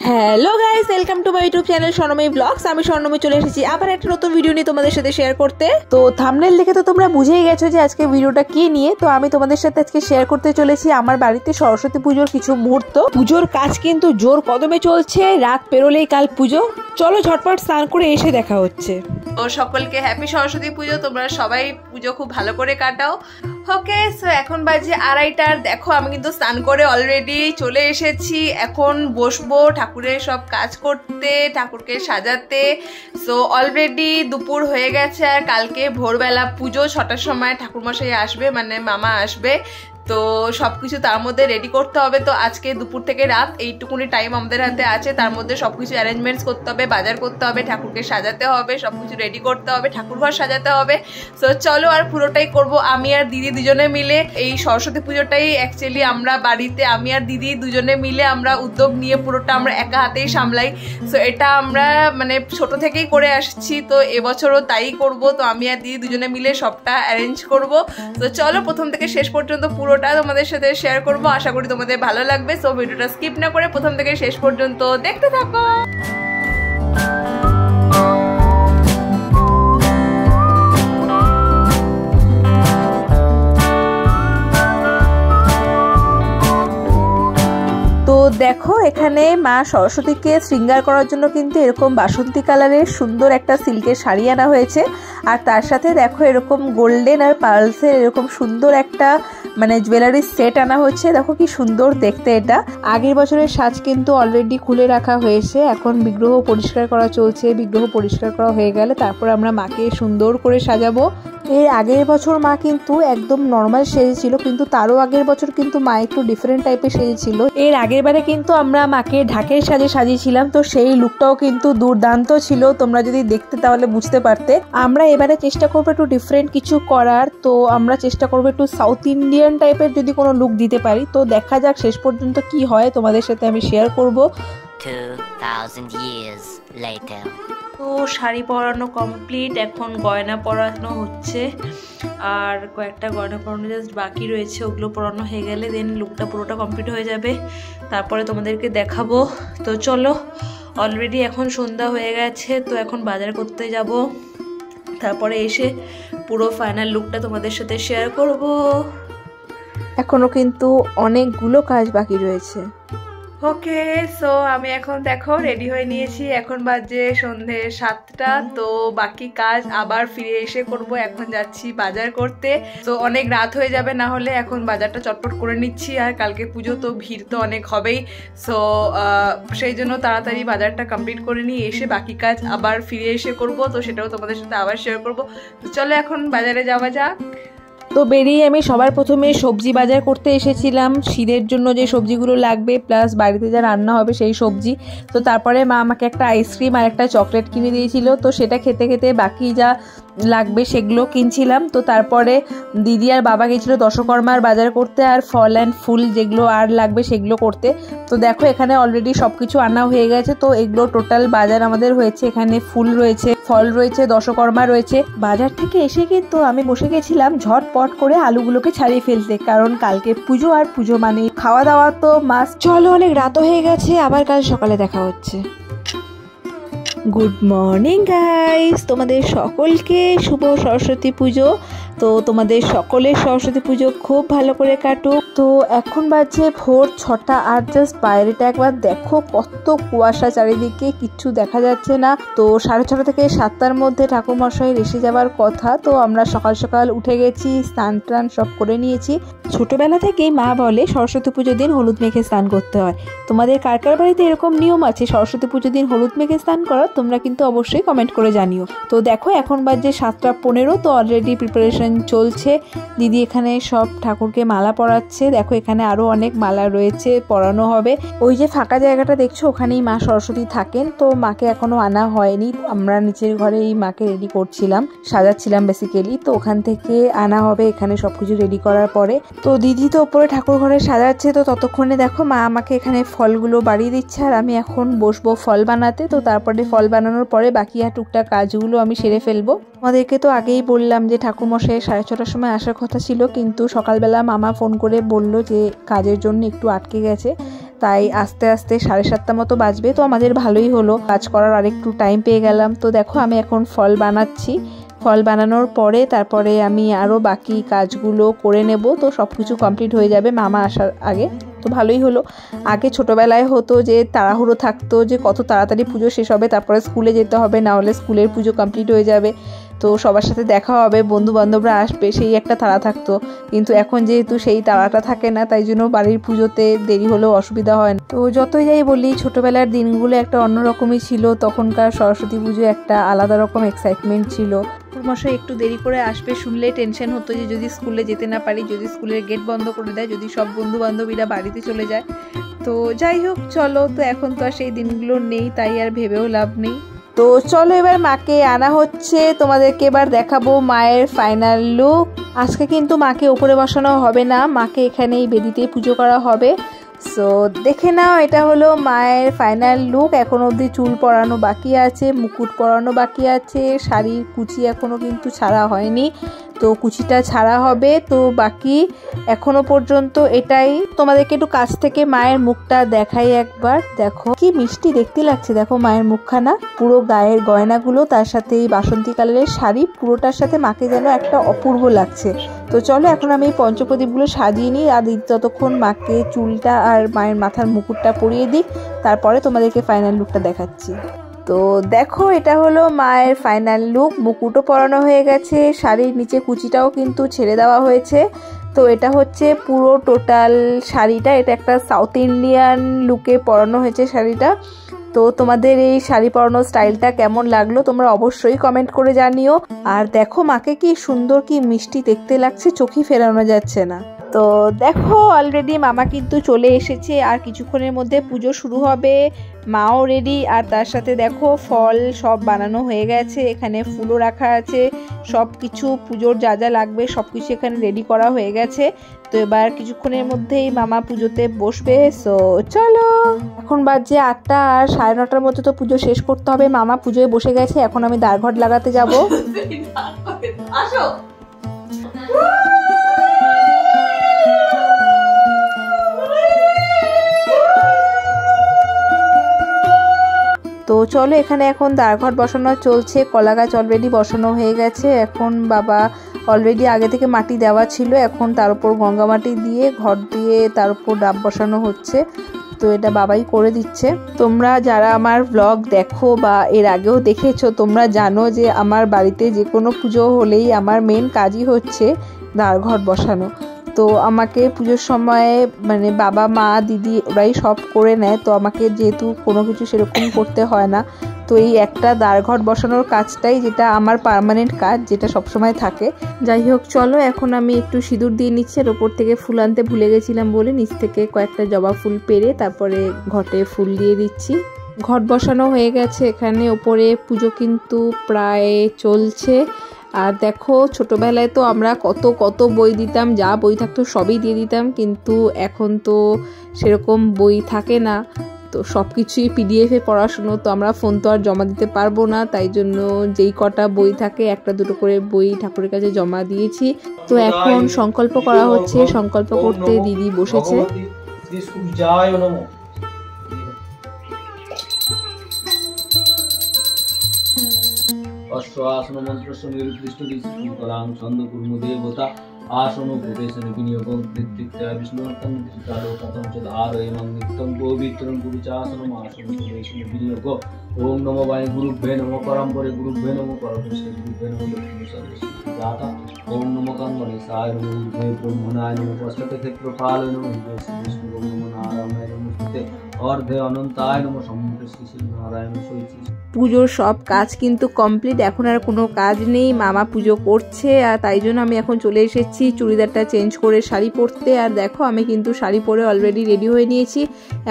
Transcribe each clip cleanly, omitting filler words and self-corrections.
Hello guys, welcome to my YouTube channel Swarnamoyee blogs. আমি স্বর্ণময়ী চলে এসেছি আবার একটা নতুন ভিডিও নিয়ে তোমাদের সাথে শেয়ার করতে। তো থাম্বনেল দেখে তো তোমরা বুঝেই গেছো যে আজকে ভিডিওটা কি নিয়ে। তো আমি তোমাদের সাথে আজকে শেয়ার করতে চলেছি আমার বাড়িতে সরস্বতী পুজোর কিছু মুহূর্ত। পুজোর কাজ কিন্তু জোর কদমে চলছে, রাত পেরোলেই কাল পুজো। চলো ঝটপট স্নান করে এসে দেখা হচ্ছে। তো সকলকে হ্যাপি সরস্বতী পুজো। তোমরা সবাই পুজো খুব ভালো করে কাটাও। ওকে, সো এখন বাজে 2:30। দেখো আমি কিন্তু স্নান করে অলরেডি চলে এসেছি। এখন বসবো ঠাকুরের সব কাজ করতে, ঠাকুরকে সাজাতে। সো অলরেডি দুপুর হয়ে গেছে আর কালকে ভোরবেলা পুজো 6টার সময় ঠাকুরমশাই আসবে, মানে মামা আসবে। তো সবকিছু তার মধ্যে রেডি করতে হবে। তো আজকে দুপুর থেকে রাত এইটুকুনি টাইম আমাদের হাতে আছে, তার মধ্যে সবকিছু অ্যারেঞ্জমেন্টস করতে হবে, বাজার করতে হবে, ঠাকুরকে সাজাতে হবে, সবকিছু রেডি করতে হবে, ঠাকুরঘর সাজাতে হবে। সো চলো আর পুরোটাই করব আমি আর দিদি দুজনে মিলে। এই সরস্বতী পুজোটাই অ্যাকচুয়ালি আমরা বাড়িতে আমি আর দিদি দুজনে মিলে আমরা উদ্যোগ নিয়ে পুরোটা আমরা একা হাতেই সামলাই। সো এটা আমরা মানে ছোট থেকেই করে আসছি, তো এবছরও তাই করব। তো আমি আর দিদি দুজনে মিলে সবটা অ্যারেঞ্জ করব। তো চলো প্রথম থেকে শেষ পর্যন্ত পুরোটা তোমাদের সাথে শেয়ার করব। আশা করি তোমাদের ভালো লাগবে। সো ভিডিওটা স্কিপ না করে প্রথম থেকে শেষ পর্যন্ত দেখতে থাকো। তো দেখো এখানে মা সরস্বতীকে শৃঙ্গার করার জন্য কিন্তু এরকম বাসন্তী কালারের সুন্দর একটা সিল্কের শাড়ি আনা হয়েছে। আর তার সাথে দেখো এরকম গোল্ডেন আর পার্লসের এরকম সুন্দর একটা মানে জুয়েলারি সেট আনা হচ্ছে। দেখো কি সুন্দর দেখতে এটা। আগের বছরের সাজ কিন্তু অলরেডি খুলে রাখা হয়েছে, এখন বিগ্রহ পরিষ্কার করা চলছে। বিগ্রহ পরিষ্কার করা হয়ে গেলে তারপর আমরা মাকে সুন্দর করে সাজাবো। এর আগের বছর মা কিন্তু একদম নর্মাল সেজেছিল, কিন্তু তারও আগের বছর কিন্তু মা একটু ডিফারেন্ট টাইপের সেজেছিল। এর আগের বারে কিন্তু আমরা মাকে ঢাকের সাজে সাজিয়েছিলাম, তো সেই লুকটাও কিন্তু দুর্দান্ত ছিল। তোমরা যদি দেখতে তাহলে বুঝতে পারতে। আমরা এবারে চেষ্টা করবো একটু ডিফারেন্ট কিছু করার। তো আমরা চেষ্টা করবো একটু সাউথ ইন্ডিয়ান টাইপের যদি কোনো লুক দিতে পারি। তো দেখা যাক শেষ পর্যন্ত কি হয়, তোমাদের সাথে আমি শেয়ার করব। 2000 years later. তো শাড়ি পরানো কমপ্লিট, এখন গয়না পরানো হচ্ছে। আর কয়েকটা গয়না পরানো জাস্ট বাকি রয়েছে, ওগুলো পরানো হয়ে গেলে দেন লুকটা পুরোটা কমপ্লিট হয়ে যাবে। তারপরে তোমাদেরকে দেখাবো। তো চলো, অলরেডি এখন সন্ধ্যা হয়ে গেছে, তো এখন বাজার করতে যাব। তারপরে এসে পুরো ফাইনাল লুকটা তোমাদের সাথে শেয়ার করব। এখনো কিন্তু অনেকগুলো কাজ বাকি রয়েছে। ওকে, সো আমি এখন দেখো রেডি হয়ে নিয়েছি। এখন বাজে সন্ধে 7টা। তো বাকি কাজ আবার ফিরে এসে করব। এখন যাচ্ছি বাজার করতে। তো অনেক রাত হয়ে যাবে না হলে, এখন বাজারটা চটপট করে নিচ্ছি। আর কালকে পুজো, তো ভিড় তো অনেক হবেই। সো সেই জন্য তাড়াতাড়ি বাজারটা কমপ্লিট করে নিয়ে এসে বাকি কাজ আবার ফিরে এসে করব। তো সেটাও তোমাদের সাথে আবার শেয়ার করব। তো চলো এখন বাজারে যাওয়া যাক। তো বেরিয়ে আমি সবার প্রথমে সবজি বাজার করতে এসেছিলাম, শীতের জন্য যে সবজিগুলো লাগবে প্লাস বাড়িতে যা রান্না হবে সেই সবজি। তো তারপরে মা আমাকে একটা আইসক্রিম আর একটা চকলেট কিনে দিয়েছিল। তো সেটা খেতে খেতে বাকি যা লাগবে সেগুলো কিনছিলাম। তো তারপরে দিদি আর বাবা গেছিলো দশকর্মার বাজার করতে, আর ফল অ্যান্ড ফুল যেগুলো আর লাগবে সেগুলো করতে। তো দেখো এখানে অলরেডি সব কিছু আনা হয়ে গেছে। তো এগুলো টোটাল বাজার আমাদের হয়েছে। এখানে ফুল রয়েছে, ফল রয়েছে, দশকর্মা রয়েছে। বাজার থেকে এসে কিন্তু আমি বসে গেছিলাম ঝটপট করে আলুগুলোকে ছাড়িয়ে ফেলতে, কারণ কালকে পুজো, আর পুজো মানে খাওয়া দাওয়া তো মাস্ট। চলো অনেক রাত হয়ে গেছে, আবার কাল সকালে দেখা হচ্ছে। গুড মর্নিং গাইস, তোমাদের সকলকে শুভ সরস্বতী পুজো। তো তোমাদের সকলের সরস্বতী পুজো খুব ভালো করে কাটুক। তো এখন বাজে ভোর 6টা, আর জাস্ট বাইরেটা একবার দেখো কত কুয়াশা চারিদিকে, কিচ্ছু দেখা যাচ্ছে না। তো 6:30 থেকে 7টার মধ্যে ঠাকুরমশাইয়ের এসে যাবার কথা। তো আমরা সকাল সকাল উঠে গেছি, স্নান টান সব করে নিয়েছি। ছোটবেলা থেকেই মা বলে সরস্বতী পুজোর দিন হলুদ মেখে স্নান করতে হয়। তোমাদের কার কার বাড়িতে এরকম নিয়ম আছে সরস্বতী পুজোর দিন হলুদ মেখে স্নান করার? তোমরা কিন্তু অবশ্যই কমেন্ট করে জানিও। তো দেখো এখন বাজে 7:15। তো অলরেডি প্রিপারেশন চলছে। দিদি এখানে সব ঠাকুরকে মালা পরাচ্ছে। দেখো এখানে আরো অনেক মালা রয়েছে, পরানো হবে। ওই যে ফাঁকা জায়গাটা দেখছো, ওখানেই মা সরস্বতী থাকেন। তো মাকে এখনো আনা হয়নি, আমরা নিচের ঘরে এই মাকে রেডি করছিলাম, সাজাচ্ছিলাম বেসিক্যালি। তো ওখান থেকে আনা হবে এখানে সবকিছু রেডি করার পরে। তো দিদি তো উপরে ঠাকুর ঘরে সাজাচ্ছে। তো ততক্ষণে দেখো মা আমাকে এখানে ফলগুলো বাড়িয়ে দিচ্ছে, আর আমি এখন বসবো ফল বানাতে। তো তারপরে ফল বানানোর পরে বাকি আর টুকটাক কাজগুলো আমি সেরে ফেলবো। আমাদেরকে তো আগেই বললাম যে ঠাকুরমশাই 6:30টার সময় আসার কথা ছিল, কিন্তু সকালবেলা মামা ফোন করে বলল যে কাজের জন্য একটু আটকে গেছে। তাই আস্তে আস্তে 7:30 মতো বাজবে। তো আমাদের ভালোই হলো, কাজ করার আরেকটু টাইম পেয়ে গেলাম। তো দেখো আমি এখন ফল বানাচ্ছি। ফল বানানোর পরে তারপরে আমি আরও বাকি কাজগুলো করে নেব। তো সব কিছু কমপ্লিট হয়ে যাবে মামা আসার আগে। তো ভালোই হলো। আগে ছোটোবেলায় হতো যে তাড়াহুড়ো থাকতো যে কত তাড়াতাড়ি পুজো শেষ হবে, তারপরে স্কুলে যেতে হবে, না হলে স্কুলের পুজো কমপ্লিট হয়ে যাবে, তো সবার সাথে দেখা হবে, বন্ধু বান্ধবরা আসবে, সেই একটা তাড়া থাকতো। কিন্তু এখন যেহেতু সেই তাড়াটা থাকে না, তাই জন্য বাড়ির পুজোতে দেরি হলেও অসুবিধা হয় না। তো যতই যাই বলি, ছোটোবেলার দিনগুলো একটা অন্যরকমই ছিল। তখনকার সরস্বতী পুজো একটা আলাদা রকম এক্সাইটমেন্ট ছিল। মশাই একটু দেরি করে আসবে শুনলেই টেনশন হতো যে যদি স্কুলে যেতে না পারি, যদি স্কুলের গেট বন্ধ করে দেয়, যদি সব বন্ধু বান্ধবীরা বাড়িতে চলে যায়। তো যাই হোক, চলো, তো এখন তো আর সেই দিনগুলো নেই, তাই আর ভেবেও লাভ নেই। তো চলো এবার মাকে আনা হচ্ছে, তোমাদেরকে এবার দেখাবো মায়ের ফাইনাল লুক। আজকে কিন্তু মাকে ওপরে বসানো হবে না, মাকে এখানেই বেদিতেই পুজো করা হবে। সো দেখে নাও, এটা হলো মায়ের ফাইনাল লুক। এখনো অবধি চুল পরানো বাকি আছে, মুকুট পরানো বাকি আছে, শাড়ির কুচি এখনো কিন্তু ছাড়া হয়নি, তো কুচিটা ছাড়া হবে। তো বাকি এখনো পর্যন্ত এটাই। তোমাদেরকে একটু কাছ থেকে মায়ের মুখটা দেখাই একবার। দেখো কি মিষ্টি দেখতে লাগছে, দেখো মায়ের মুখখানা, পুরো গায়ের গয়নাগুলো, তার সাথে এই বাসন্তী কালারের শাড়ি, পুরোটার সাথে মাকে যেন একটা অপূর্ব লাগছে। তো চলো এখন আমি এই পঞ্চপ্রদীপগুলো সাজিয়ে নিই, আর ততক্ষণ মাকে চুলটা আর মায়ের মাথার মুকুটটা পরিয়ে দিই, তারপরে তোমাদেরকে ফাইনাল লুকটা দেখাচ্ছি। তো দেখো এটা হলো মায়ের ফাইনাল লুক। মুকুটও পরানো হয়ে গেছে, শাড়ির নিচে কুচিটাও কিন্তু ছেড়ে দেওয়া হয়েছে। তো এটা হচ্ছে পুরো টোটাল শাড়িটা, এটা একটা সাউথ ইন্ডিয়ান লুকে পরানো হয়েছে শাড়িটা। তো তোমাদের এই শাড়ি পরানোর স্টাইলটা কেমন লাগলো তোমরা অবশ্যই কমেন্ট করে জানিও। আর দেখো মাকে কি সুন্দর কি মিষ্টি দেখতে লাগছে, চোখই ফেরানো যাচ্ছে না। তো দেখো অলরেডি মামা কিন্তু চলে এসেছে, আর কিছুক্ষণের মধ্যে পুজো শুরু হবে। মাও রেডি, আর তার সাথে দেখো ফল সব বানানো হয়ে গেছে, এখানে ফুলও রাখা আছে, সব কিছু পুজোর যা যা লাগবে সব কিছু এখানে রেডি করা হয়ে গেছে। তো এবার কিছুক্ষণের মধ্যেই মামা পুজোতে বসবে। সো চলো, এখন বাজে 8টা, আর 9:30টার মধ্যে তো পুজো শেষ করতে হবে। মামা পুজোয় বসে গেছে, এখন আমি দ্বারঘট লাগাতে যাবো। আসো। তো চলো, এখানে এখন দ্বারঘট বসানো চলছে, কলা গাছ অলরেডি বসানো হয়ে গেছে। এখন বাবা অলরেডি আগে থেকে মাটি দেওয়া ছিল, এখন তার উপর গঙ্গা মাটি দিয়ে ঘর দিয়ে তার উপর ডাব বসানো হচ্ছে। তো এটা বাবাই করে দিচ্ছে। তোমরা যারা আমার ব্লগ দেখো বা এর আগেও দেখেছো, তোমরা জানো যে আমার বাড়িতে যে কোনো পুজো হলেই আমার মেন কাজই হচ্ছে দ্বারঘট বসানো। তো আমাকে পুজোর সময় মানে বাবা মা দিদি ওরাই সব করে নেয়, তো আমাকে যেহেতু কোনো কিছু সেরকম করতে হয় না, তো এই একটা দ্বারঘট বসানোর কাজটাই যেটা আমার পার্মানেন্ট কাজ, যেটা সবসময় থাকে। যাই হোক চলো, এখন আমি একটু সিঁদুর দিয়ে নিচ্ছি। এর ওপর থেকে ফুল আনতে ভুলে গেছিলাম বলে নিচ থেকে কয়েকটা জবা ফুল পেরে তারপরে ঘটে ফুল দিয়ে দিচ্ছি। ঘট বসানো হয়ে গেছে, এখানে ওপরে পুজো কিন্তু প্রায় চলছে। আর দেখো ছোটোবেলায় তো আমরা কত কত বই দিতাম, যা বই থাকতো সবই দিয়ে দিতাম, কিন্তু এখন তো সেরকম বই থাকে না। তো সব কিছুই পিডিএফে পড়াশুনো, তো আমরা ফোন তো আর জমা দিতে পারবো না, তাই জন্য যেই কটা বই থাকে একটা দুটো করে বই ঠাকুরের কাছে জমা দিয়েছি। তো এখন সংকল্প করা হচ্ছে, সংকল্প করতে দিদি বসেছে। অশ্বাসন মন্ত্রস্য নিরুদ্দিষ্ট কলাং ছন্দ কুর্ম দেবতা আসন উপবেশন বিনিয়োগং কৃত্রিক্তা বিষ্ণুর্তং কালোকতং চ ধারয়মং নিত্যং পবিত্রং গুরুচাসনম আসন উপবেশন বিনিয়োগ। ওম নমো বাই গুরুভ্যে নমো পরম্পরে গুরুভ্যে নমো পরমেশ্বর গুরুভ্যে নমো লক্ষ্মী সর্বস্বতী দাতা। ওম নমো গণেশায় নমো ঊর্ধ্বে ব্রহ্মণায় নমো পশ্চাতে ক্ষেত্রপালে নমো হৃদয়ে বিষ্ণু নমো নারায়ণায় নমস্তুতে অর্ধে অনন্তায় নমো সম্মুখে শ্রী শ্রী নারায়ণ সৈচি। পুজোর সব কাজ কিন্তু কমপ্লিট, এখন আর কোনো কাজ নেই। মামা পুজো করছে, আর তাই জন্য আমি এখন চলে এসেছি চুড়িদারটা চেঞ্জ করে শাড়ি পরতে। আর দেখো আমি কিন্তু শাড়ি পরে অলরেডি রেডি হয়ে নিয়েছি,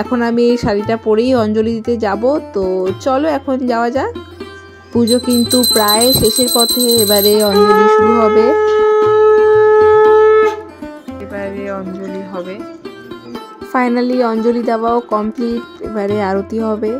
এখন আমি এই শাড়িটা পরেই অঞ্জলি দিতে যাব। তো চলো এখন যাওয়া যাক। পুজো কিন্তু প্রায় শেষের পথে, এবারে অঞ্জলি শুরু হবে। এবারে অঞ্জলি হবে, ফাইনালি অঞ্জলি দেওয়াও কমপ্লিট, এবারে আরতি হবে।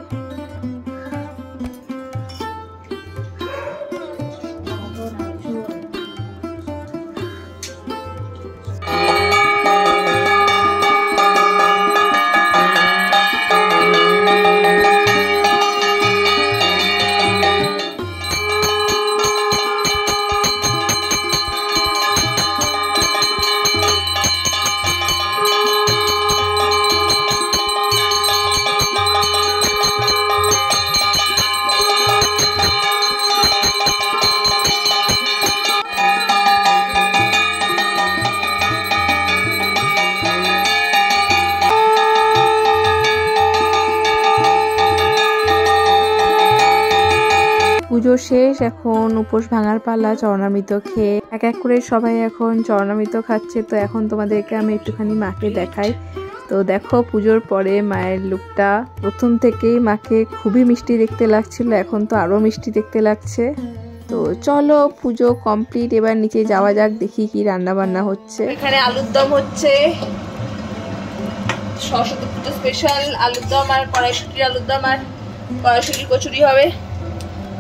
পুজো শেষ, এখন উপোস ভাঙার পালা। চরণামৃত খেয়ে এক এক করে সবাই এখন চরণামৃত খাচ্ছে। তো এখন তোমাদেরকে আমি একটুখানি মাকে দেখাই। তো দেখো পুজোর পরে মায়ের লুকটা প্রথম থেকেই মাকে খুবই মিষ্টি দেখতে লাগছিল, এখন তো আরো মিষ্টি দেখতে লাগছে। তো চলো পুজো কমপ্লিট, এবার নিচে যাওয়া যাক, দেখি কি রান্না বান্না হচ্ছে। এখানে আলুর দম হচ্ছে, সরস্বতী পুজো স্পেশাল আলুর দম আর কড়াইশুটির আলুর দম আর কড়াইশুটির কচুরি হবে।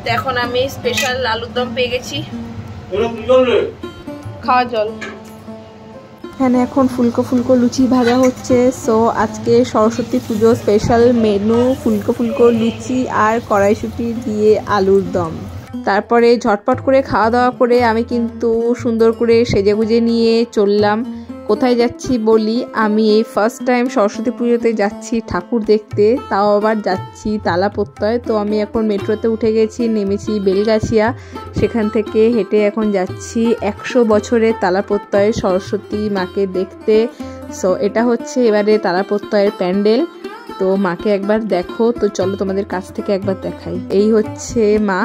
তো এখন আমি স্পেশাল আলুর দম পেয়ে গেছি। খাওয়া জল। এখানে এখন ফুলকো ফুলকো লুচি ভাজা হচ্ছে। সো আজকে সরস্বতী পুজো স্পেশাল মেনু ফুলকো ফুলকো লুচি আর কড়াইশুটি দিয়ে আলুর দম। তারপরে ঝটপট করে খাওয়া দাওয়া করে আমি কিন্তু সুন্দর করে সেজেগুজে নিয়ে চললাম। কোথায় যাচ্ছি বলি, আমি এই ফার্স্ট টাইম সরস্বতী পুজোতে যাচ্ছি ঠাকুর দেখতে, তাও আবার যাচ্ছি তালাপত্তয়। তো আমি এখন মেট্রোতে উঠে গেছি, নেমেছি বেলগাছিয়া, সেখান থেকে হেঁটে এখন যাচ্ছি 100 বছরের তালাপত্তয় সরস্বতী মাকে দেখতে। সো এটা হচ্ছে এবারে তালাপত্তয়ের প্যান্ডেল। তো মাকে একবার দেখো, তো চলো তোমাদের কাছ থেকে একবার দেখাই। এই হচ্ছে মা,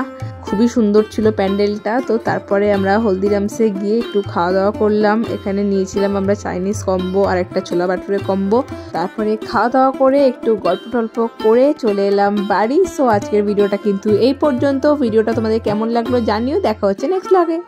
খুবই সুন্দর ছিল প্যান্ডেলটা। তো তারপরে আমরা হলদিরামসে গিয়ে একটু খাওয়া দাওয়া করলাম। এখানে নিয়েছিলাম আমরা চাইনিজ কম্বো আর একটা ছোলা বাটুরে কম্বো। তারপরে খাওয়া দাওয়া করে একটু গল্প টল্প করে চলে এলাম বাড়ি। সো আজকের ভিডিওটা কিন্তু এই পর্যন্ত। ভিডিওটা তোমাদের কেমন লাগলো জানিও। দেখা হচ্ছে নেক্সট ব্লগে।